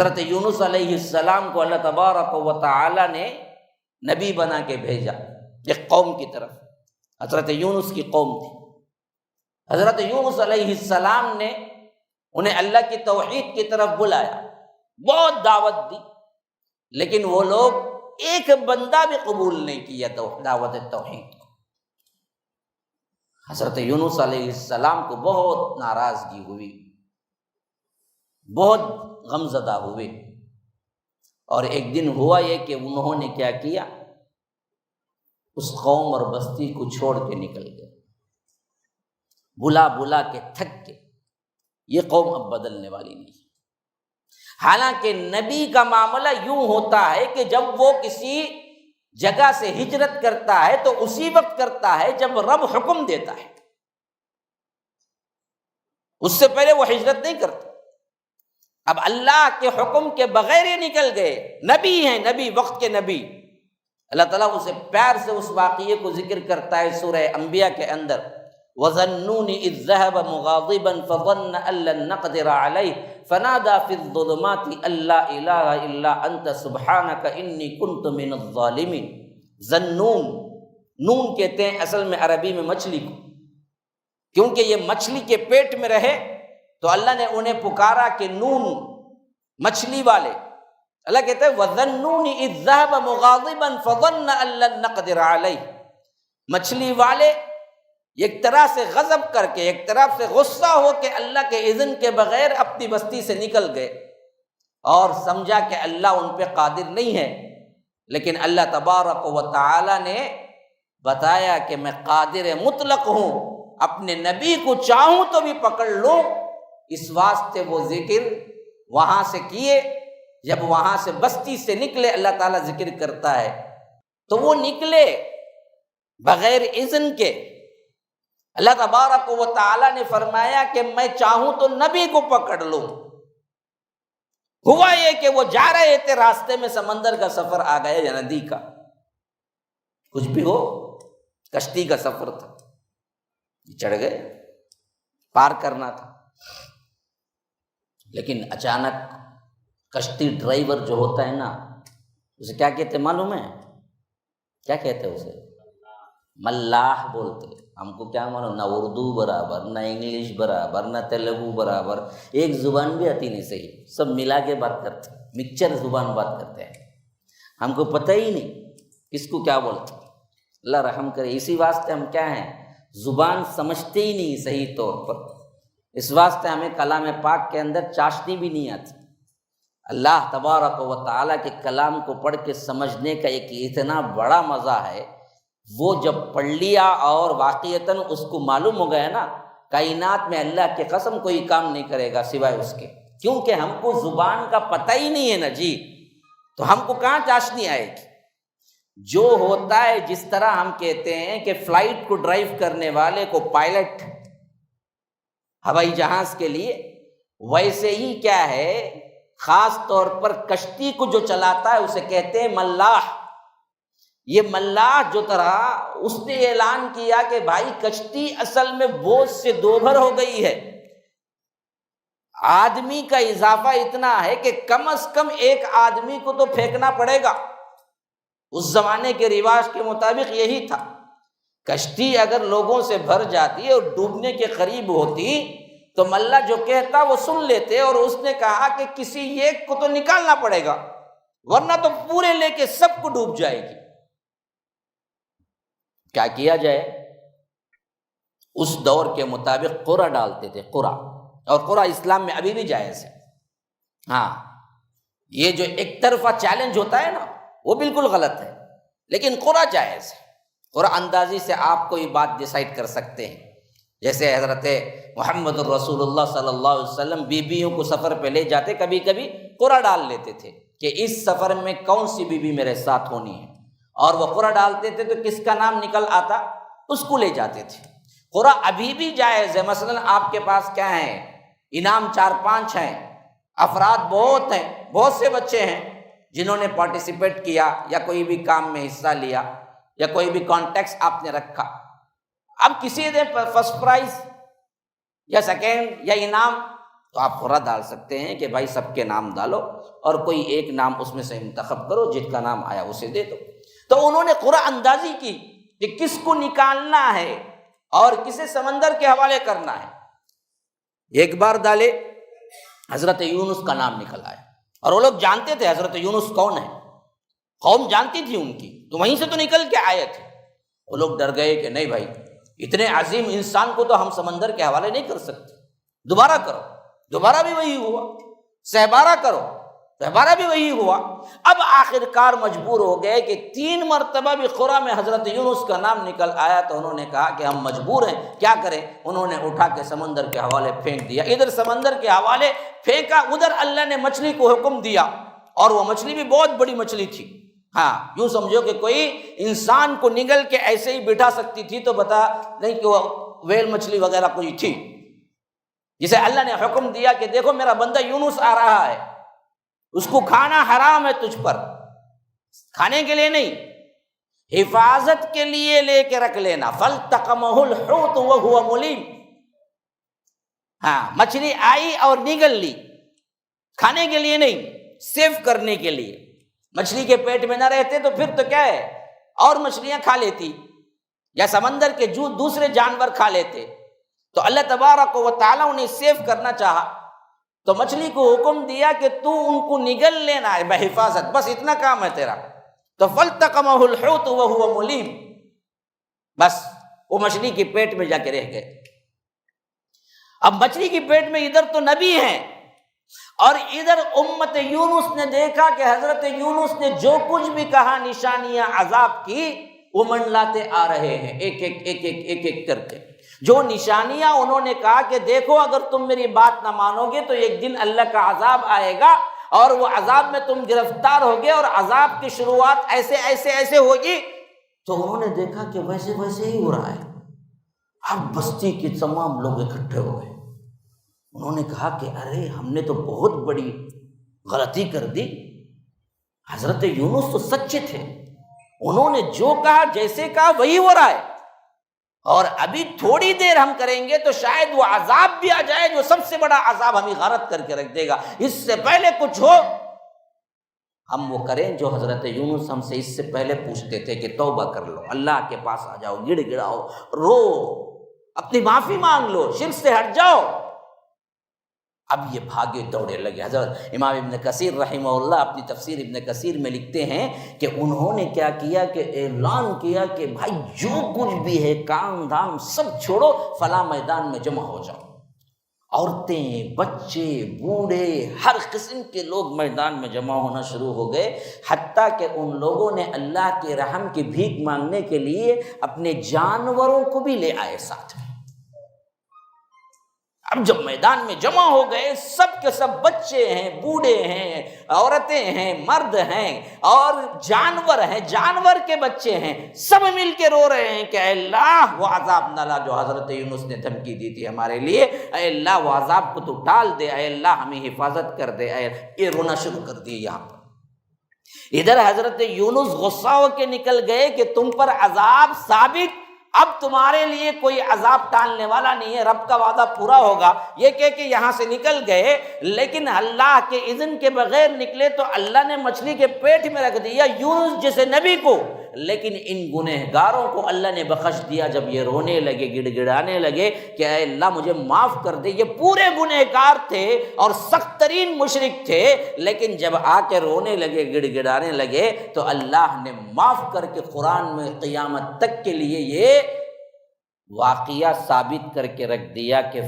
حضرت یونس علیہ السلام کو اللہ تبارک و تعالی نے نبی بنا کے بھیجا ایک قوم کی طرف، حضرت یونس کی قوم تھی۔ حضرت یونس علیہ السلام نے انہیں اللہ کی توحید کی طرف بلایا، بہت دعوت دی، لیکن وہ لوگ ایک بندہ بھی قبول نہیں کیا دعوت توحید کو۔ حضرت یونس علیہ السلام کو بہت ناراضگی ہوئی، بہت غمزدہ ہوئے، اور ایک دن ہوا یہ کہ انہوں نے کیا کیا، اس قوم اور بستی کو چھوڑ کے نکل گئے، بلا بلا کے تھک کے۔ یہ قوم اب بدلنے والی نہیں۔ حالانکہ نبی کا معاملہ یوں ہوتا ہے کہ جب وہ کسی جگہ سے ہجرت کرتا ہے تو اسی وقت کرتا ہے جب رب حکم دیتا ہے، اس سے پہلے وہ ہجرت نہیں کرتا۔ اب اللہ کے حکم کے بغیر ہی نکل گئے، نبی ہیں، نبی، وقت کے نبی۔ اللہ تعالیٰ اسے پیار سے اس واقعے کو ذکر کرتا ہے سورہ انبیاء کے اندر، وَظَنُّونِ إِذْ ذَهَبَ مُغَاضِبًا فَظَنَّ أَن لَّن نَّقْدِرَ عَلَيْهِ فَنَادَىٰ فِي الظُّلُمَاتِ أَن لَّا إِلَٰهَ إِلَّا أَنتَ سُبْحَانَكَ إِنِّي كُنتُ مِنَ الظَّالِمِينَ۔ ذنون، نون کہتے ہیں اصل میں عربی میں مچھلی کو، کیونکہ یہ مچھلی کے پیٹ میں رہے تو اللہ نے انہیں پکارا کہ نون، مچھلی والے۔ اللہ کہتا ہے وَظَنُّونِ إِذْ ذَهَبَ مُغَاضِبًا فَظَنَّ أَن لَّن نَّقْدِرَ عَلَيْهِ، مچھلی والے ایک طرح سے غضب کر کے، ایک طرف سے غصہ ہو کے اللہ کے اذن کے بغیر اپنی بستی سے نکل گئے، اور سمجھا کہ اللہ ان پہ قادر نہیں ہے۔ لیکن اللہ تبارک و تعالی نے بتایا کہ میں قادر مطلق ہوں، اپنے نبی کو چاہوں تو بھی پکڑ لوں۔ اس واسطے وہ ذکر وہاں سے کیے، جب وہاں سے بستی سے نکلے، اللہ تعالیٰ ذکر کرتا ہے تو وہ نکلے بغیر اذن کے۔ اللہ تبارک و تعالیٰ نے فرمایا کہ میں چاہوں تو نبی کو پکڑ لوں۔ ہوا یہ کہ وہ جا رہے تھے، راستے میں سمندر کا سفر آ گیا یا ندی کا، کچھ بھی ہو، کشتی کا سفر تھا، چڑھ گئے، پار کرنا تھا۔ لیکن اچانک کشتی ڈرائیور جو ہوتا ہے نا، اسے کیا کہتے معلوم ہے؟ کیا کہتے اسے؟ ملاح بولتے۔ ہم کو کیا معلوم، نہ اردو برابر، نہ انگلش برابر، نہ تیلگو برابر، ایک زبان بھی آتی نہیں صحیح، سب ملا کے بات کرتے، مکسچر زبان بات کرتے ہیں، ہم کو پتہ ہی نہیں کس کو کیا بولتے۔ اللہ رحم کرے۔ اسی واسطے ہم کیا ہیں، زبان سمجھتے ہی نہیں صحیح طور پر، اس واسطے ہمیں کلام پاک کے اندر چاشنی بھی نہیں آتی۔ اللہ تبارک و تعالیٰ کے کلام کو پڑھ کے سمجھنے کا ایک اتنا بڑا مزہ ہے، وہ جب پڑھ لیا اور واقعتاً اس کو معلوم ہو گیا نا، کائنات میں اللہ کی قسم کوئی کام نہیں کرے گا سوائے اس کے، کیونکہ ہم کو زبان کا پتہ ہی نہیں ہے نا جی، تو ہم کو کہاں چاشنی آئے گی۔ جو ہوتا ہے، جس طرح ہم کہتے ہیں کہ فلائٹ کو ڈرائیو کرنے والے کو پائلٹ، ہوائی جہاز کے لیے، ویسے ہی کیا ہے، خاص طور پر کشتی کو جو چلاتا ہے اسے کہتے ہیں ملاح۔ یہ ملاح جو طرح اس نے اعلان کیا کہ بھائی کشتی اصل میں بوجھ سے دوبھر ہو گئی ہے، آدمی کا اضافہ اتنا ہے کہ کم از کم ایک آدمی کو تو پھینکنا پڑے گا۔ اس زمانے کے رواج کے مطابق یہی تھا، کشتی اگر لوگوں سے بھر جاتی اور ڈوبنے کے قریب ہوتی تو ملا جو کہتا وہ سن لیتے، اور اس نے کہا کہ کسی ایک کو تو نکالنا پڑے گا ورنہ تو پورے لے کے سب کو ڈوب جائے گی۔ کیا کیا جائے؟ اس دور کے مطابق قرع ڈالتے تھے، قرع، اور قرع اسلام میں ابھی بھی جائز ہے۔ ہاں، یہ جو ایک طرفہ چیلنج ہوتا ہے نا وہ بالکل غلط ہے، لیکن قرع جائز ہے۔ قرع اندازی سے آپ کوئی بات ڈیسائیڈ کر سکتے ہیں، جیسے حضرت محمد الرسول اللہ صلی اللہ علیہ وسلم بیویوں کو سفر پہ لے جاتے، کبھی کبھی قرع ڈال لیتے تھے کہ اس سفر میں کون سی بیوی میرے ساتھ ہونی ہے، اور وہ قرع ڈالتے تھے تو کس کا نام نکل آتا اس کو لے جاتے تھے۔ قرع ابھی بھی جائز ہے۔ مثلا آپ کے پاس کیا ہے، انعام 4-5 ہیں، افراد بہت ہیں، بہت سے بچے ہیں جنہوں نے پارٹیسپیٹ کیا یا کوئی بھی کام میں حصہ لیا یا کوئی بھی کانٹیکس آپ نے رکھا۔ اب کسی نے فرسٹ پرائز یا سیکنڈ یا انعام تو آپ قرہ ڈال سکتے ہیں کہ بھائی سب کے نام ڈالو اور کوئی ایک نام اس میں سے انتخاب کرو، جس کا نام آیا اسے دے دو۔ تو انہوں نے قرہ اندازی کی کہ کس کو نکالنا ہے اور کسے سمندر کے حوالے کرنا ہے۔ ایک بار ڈالے، حضرت یونس کا نام نکل آیا، اور وہ لوگ جانتے تھے حضرت یونس کون ہے، قوم جانتی تھی ان کی، تو وہیں سے تو نکل کے آئے تھے۔ وہ لوگ ڈر گئے کہ نہیں بھائی، اتنے عظیم انسان کو تو ہم سمندر کے حوالے نہیں کر سکتے، دوبارہ کرو۔ دوبارہ بھی وہی ہوا، سہبارہ کرو، سہبارہ بھی وہی ہوا۔ اب آخر کار مجبور ہو گئے کہ 3 مرتبہ بھی قرہ میں حضرت یونس کا نام نکل آیا، تو انہوں نے کہا کہ ہم مجبور ہیں، کیا کریں؟ انہوں نے اٹھا کے سمندر کے حوالے پھینک دیا۔ ادھر سمندر کے حوالے پھینکا، ادھر اللہ نے مچھلی کو حکم دیا، اور وہ مچھلی بھی بہت بڑی مچھلی تھی۔ ہاں، یوں سمجھو کہ کوئی انسان کو نگل کے ایسے ہی بٹھا سکتی تھی، تو بتا نہیں کہ وہ ویل مچھلی وغیرہ کوئی تھی، جسے اللہ نے حکم دیا کہ دیکھو میرا بندہ یونس آ رہا ہے، اس کو کھانا حرام ہے تجھ پر، کھانے کے لیے نہیں، حفاظت کے لیے لے کے رکھ لینا۔ فَالْتَقَمَهُ الْحُوتُ وَهُوَ مُلِيمٌ۔ ہاں، مچھلی آئی اور نگل لی، کھانے کے لیے نہیں، سیو کرنے کے لیے۔ مچھلی کے پیٹ میں نہ رہتے تو پھر تو کیا ہے، اور مچھلیاں کھا لیتی، یا سمندر کے جو دوسرے جانور کھا لیتے۔ تو اللہ تبارک و تعالیٰ انہیں سیو کرنا چاہا، تو مچھلی کو حکم دیا کہ تو ان کو نگل لینا ہے بحفاظت، بس اتنا کام ہے تیرا۔ تو فَالْتَقَمَهُ الْحُوتُ وَهُوَ مُلِيمٌ، بس وہ مچھلی کے پیٹ میں جا کے رہ گئے۔ اب مچھلی کے پیٹ میں ادھر تو نبی ہیں، اور ادھر امت یونس نے دیکھا کہ حضرت یونس نے جو کچھ بھی کہا، نشانیاں عذاب کی، وہ منڈلاتے آ رہے ہیں ایک ایک کر کے۔ جو نشانیاں انہوں نے کہا کہ دیکھو اگر تم میری بات نہ مانو گے تو ایک دن اللہ کا عذاب آئے گا، اور وہ عذاب میں تم گرفتار ہوگے، اور عذاب کی شروعات ایسے ہوگی۔ تو انہوں نے دیکھا کہ ویسے ہی ہو رہا ہے۔ اب بستی کے تمام لوگ اکٹھے ہو گئے، انہوں نے کہا کہ ارے ہم نے تو بہت بڑی غلطی کر دی، حضرت یونس تو سچے تھے، انہوں نے جو کہا جیسے کہا وہی ہو رہا ہے، اور ابھی تھوڑی دیر ہم کریں گے تو شاید وہ عذاب بھی آ جائے جو سب سے بڑا عذاب ہمیں غارت کر کے رکھ دے گا۔ اس سے پہلے کچھ ہو ہم وہ کریں جو حضرت یونس ہم سے اس سے پہلے پوچھتے تھے کہ توبہ کر لو، اللہ کے پاس آ جاؤ، گڑ گڑاؤ، رو، اپنی معافی مانگ لو، شرک سے ہٹ جاؤ۔ اب یہ بھاگے دوڑے لگے۔ حضرت امام ابن کثیر رحمہ اللہ اپنی تفسیر ابن کثیر میں لکھتے ہیں کہ انہوں نے کیا کیا کہ اعلان کیا کہ بھائی جو کچھ بھی ہے کام دھام سب چھوڑو، فلاں میدان میں جمع ہو جاؤ۔ عورتیں، بچے، بوڑھے، ہر قسم کے لوگ میدان میں جمع ہونا شروع ہو گئے، حتیٰ کہ ان لوگوں نے اللہ کے رحم کی بھیک مانگنے کے لیے اپنے جانوروں کو بھی لے آئے ساتھ میں۔ اب جب میدان میں جمع ہو گئے، سب کے سب بچے ہیں، بوڑھے ہیں، عورتیں ہیں، مرد ہیں اور جانور ہیں، جانور کے بچے ہیں، سب مل کے رو رہے ہیں کہ اے اللہ وہ عذاب نہ لا جو حضرت یونس نے دھمکی دی تھی ہمارے لیے، اے اللہ وہ عذاب کو تو ٹال دے، اے اللہ ہمیں حفاظت کر دے۔ یہ رونا شروع کر دیے یہاں پر۔ ادھر حضرت یونس غصہ ہو کے نکل گئے کہ تم پر عذاب ثابت، اب تمہارے لیے کوئی عذاب ٹالنے والا نہیں ہے، رب کا وعدہ پورا ہوگا، یہ کہہ کے یہاں سے نکل گئے۔ لیکن اللہ کے اذن کے بغیر نکلے تو اللہ نے مچھلی کے پیٹ میں رکھ دیا یونس جیسے نبی کو، لیکن ان گنہگاروں کو اللہ نے بخش دیا جب یہ رونے لگے، گڑ گڑانے لگے کہ اے اللہ مجھے معاف کر دے۔ یہ پورے گنہگار تھے اور سخت ترین مشرک تھے، لیکن جب آ کے رونے لگے، گڑ گڑانے لگے تو اللہ نے معاف کر کے قرآن میں قیامت تک کے لیے یہ واقعہ ثابت کر کے رکھ دیا کہ